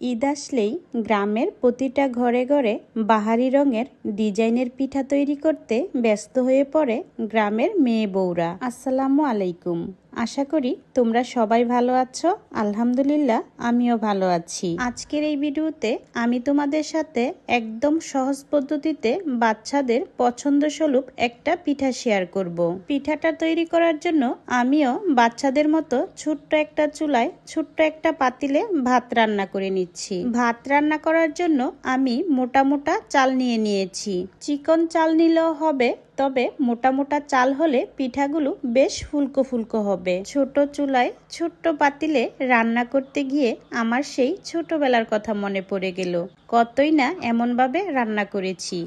ঈদ আসলেই গ্রামের প্রতিটা ঘরে ঘরে বাহারি রঙের ডিজাইনের পিঠা তৈরি করতে ব্যস্ত হয়ে পড়ে গ্রামের মেয়ে বউরা। আসসালামু আলাইকুম। আশা করি তোমরা সবাই ভালো আছো। আলহামদুলিল্লাহ আমিও ভালো আছি। আজকের এই ভিডিওতে আমি তোমাদের সাথে একদম সহজ পদ্ধতিতে বাচ্চাদের পছন্দস্বরূপ একটা পিঠা শেয়ার করব। পিঠাটা তৈরি করার জন্য আমিও বাচ্চাদের মতো ছোট্ট একটা চুলায় ছোট্ট একটা পাতিলে ভাত রান্না করে নিচ্ছি। ভাত রান্না করার জন্য আমি মোটা মোটা চাল নিয়ে নিয়েছি। চিকন চাল নিলেও হবে, তবে মোটা মোটা চাল হলে পিঠাগুলো বেশ ফুলকো ফুলকো হবে। ছোট চুলায় ছোট্ট পাতিলে রান্না করতে গিয়ে আমার সেই ছোটবেলার কথা মনে পড়ে গেল। কতই না এমনভাবে রান্না করেছি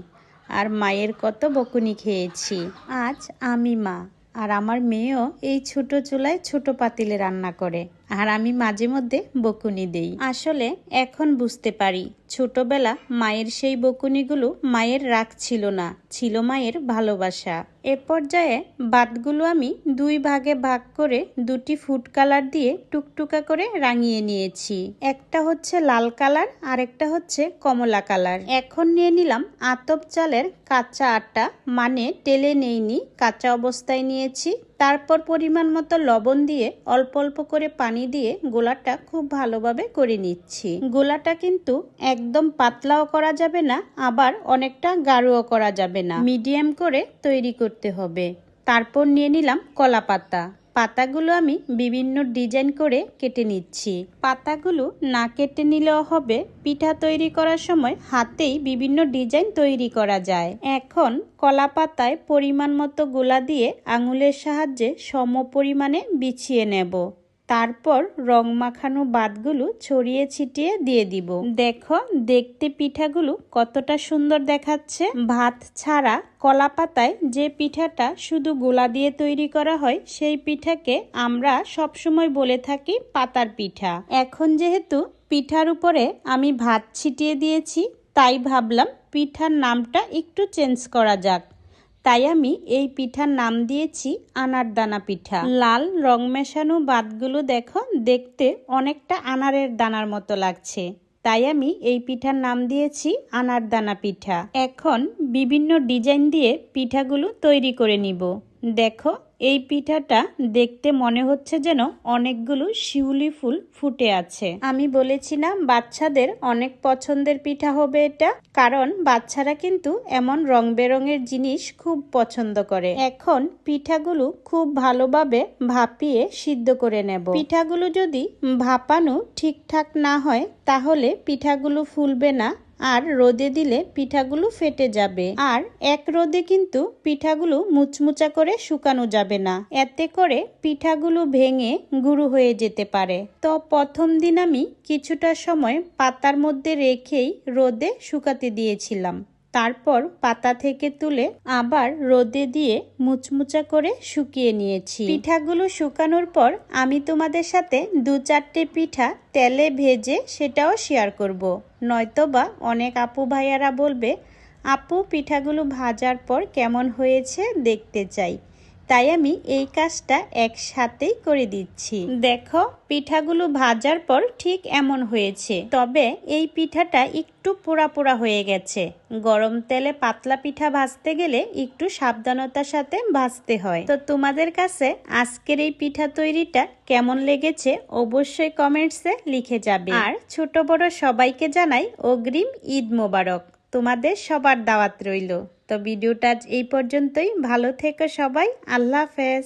আর মায়ের কত বকুনি খেয়েছি। আজ আমি মা আর আমার মেয়েও এই ছোট চুলায় ছোট পাতিলে রান্না করে, আর আমি মাঝে মধ্যে বকুনি দেই। আসলে এখন বুঝতে পারি ছোটবেলা মায়ের সেই বকুনিগুলো মায়ের রাগ ছিল না, ছিল মায়ের ভালোবাসা। এ পর্যায়ে ভাতগুলো আমি দুই ভাগে ভাগ করে দুটি ফুড কালার দিয়ে টুকটুকা করে রাঙিয়ে নিয়েছি। একটা হচ্ছে লাল কালার আর একটা হচ্ছে কমলা কালার। এখন নিয়ে নিলাম আতপ চালের কাঁচা আটা, মানে টেলে নেইনি, কাঁচা অবস্থায় নিয়েছি। তারপর পরিমাণ মতো লবণ দিয়ে অল্প অল্প করে পানি দিয়ে গোলাটা খুব ভালোভাবে করে নিচ্ছি। গোলাটা কিন্তু একদম পাতলাও করা যাবে না, আবার অনেকটা গাঢ়ও করা যাবে না, মিডিয়াম করে তৈরি করতে হবে। তারপর নিয়ে নিলাম কলা পাতা। পাতাগুলো আমি বিভিন্ন ডিজাইন করে কেটে নিচ্ছি। পাতাগুলো না কেটে নিলেও হবে, পিঠা তৈরি করার সময় হাতেই বিভিন্ন ডিজাইন তৈরি করা যায়। এখন কলা পাতায় পরিমাণ মতো গোলা দিয়ে আঙুলের সাহায্যে সম পরিমাণে বিছিয়ে নেব। তারপর রং মাখানো বাতগুলো ছড়িয়ে ছিটিয়ে দিয়ে দিব। দেখো দেখতে পিঠাগুলো কতটা সুন্দর দেখাচ্ছে। ভাত ছাড়া কলা পাতায় যে পিঠাটা শুধু গোলা দিয়ে তৈরি করা হয়, সেই পিঠাকে আমরা সবসময় বলে থাকি পাতার পিঠা। এখন যেহেতু পিঠার উপরে আমি ভাত ছিটিয়ে দিয়েছি, তাই ভাবলাম পিঠার নামটা একটু চেঞ্জ করা যাক। তাই আমি এই পিঠার নাম দিয়েছি আনারদানা পিঠা। লাল রং মেশানো বাতগুলো দেখো দেখতে অনেকটা আনারের দানার মতো লাগছে, তাই আমি এই পিঠার নাম দিয়েছি আনারদানা পিঠা। এখন বিভিন্ন ডিজাইন দিয়ে পিঠাগুলো তৈরি করে নিব। দেখো এই পিঠাটা দেখতে মনে হচ্ছে যেন অনেকগুলো শিউলি ফুল ফুটে আছে। আমি বলেছি না বাচ্চাদের অনেক পছন্দের পিঠা হবে এটা, কারণ বাচ্চারা কিন্তু এমন রং বেরঙের জিনিস খুব পছন্দ করে। এখন পিঠাগুলো খুব ভালোভাবে ভাপিয়ে সিদ্ধ করে নেব। পিঠাগুলো যদি ভাপানো ঠিকঠাক না হয় তাহলে পিঠাগুলো ফুলবে না, আর রোদে দিলে পিঠাগুলো ফেটে যাবে। আর এক রোদে কিন্তু পিঠাগুলো মুচমুচা করে শুকানো যাবে না, এতে করে পিঠাগুলো ভেঙে গুঁড়ো হয়ে যেতে পারে। তো প্রথম দিন আমি কিছুটা সময় পাতার মধ্যে রেখেই রোদে শুকাতে দিয়েছিলাম। তারপর পাতা থেকে তুলে আবার রোদে দিয়ে মুচমুচা করে শুকিয়ে নিয়েছি। পিঠাগুলো শুকানোর পর আমি তোমাদের সাথে 2-4টে পিঠা তেলে ভেজে সেটাও শেয়ার করব। নয়তোবা অনেক আপু ভাইয়ারা বলবে আপু পিঠাগুলো ভাজার পর কেমন হয়েছে দেখতে চাই, তাই আমি এই কাজটা একসাথেই করে দিচ্ছি। দেখো পিঠাগুলো ভাজার পর ঠিক এমন হয়েছে, তবে এই পিঠাটা একটু পোড়া পোড়া হয়ে গেছে। গরম তেলে পাতলা পিঠা ভাজতে গেলে একটু সাবধানতার সাথে ভাজতে হয়। তো তোমাদের কাছে আজকের এই পিঠা তৈরিটা কেমন লেগেছে অবশ্যই কমেন্টসে লিখে যাবে। আর ছোট বড় সবাইকে জানাই অগ্রিম ঈদ মোবারক। তোমাদের সবার দাওয়াত রইল। তো ভিডিওটা আজ এই পর্যন্তই। ভালো থেকো সবাই। আল্লাহ হাফেজ।